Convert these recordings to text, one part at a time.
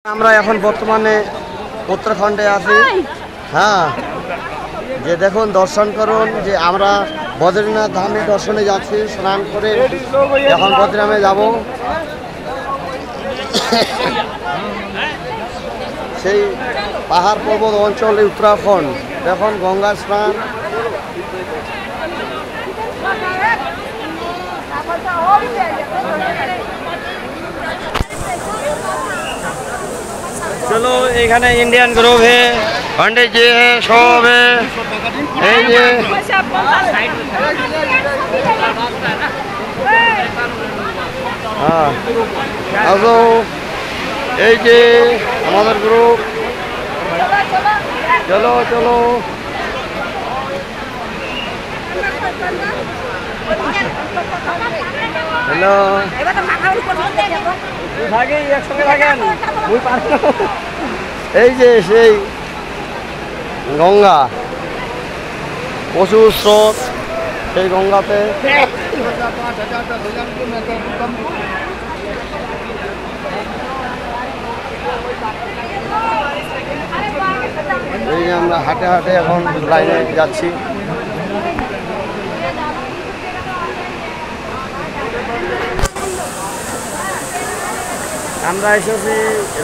আমরা এখন বর্তমানে উত্তরাখণ্ডে আছি। হ্যাঁ, যে দেখুন দর্শন করুন যে আমরা বদ্রীনাথ ধামে দর্শনে যাচ্ছি, স্নান করে এখন বদ্রীনাথে যাব। সেই পাহাড় পর্বত অঞ্চলে উত্তরাখণ্ড, দেখুন গঙ্গা স্নান। चलो এখানে इंडियन ग्रुप है, पंडित जी है, सब है। ये हाँ, আসো এই যে আমাদের গ্রুপ। চলো চলো হ্যালো, এই যে সেই গঙ্গা, প্রচুর স্রোত সেই গঙ্গাতে। এই যে আমরা হাঁটে হাঁটে এখন লাইনে যাচ্ছি। আমরা এসেছি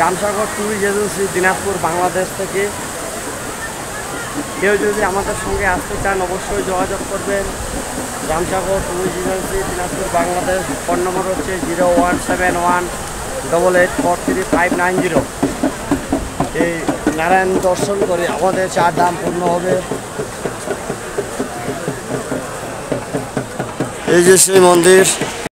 রামসাগর ট্যুরিস্ট এজেন্সি, দিনাজপুর, বাংলাদেশ থেকে। কেউ যদি আমাদের সঙ্গে আসতে চান অবশ্যই যোগাযোগ করবেন। Ramsagar tourist agency, Dinajpur, Bangladesh. Phone নম্বর হচ্ছে 017188433590। এই নারায়ণ দর্শন করে আমাদের 4 ধাম পূর্ণ হবে। এই যে সেই মন্দির।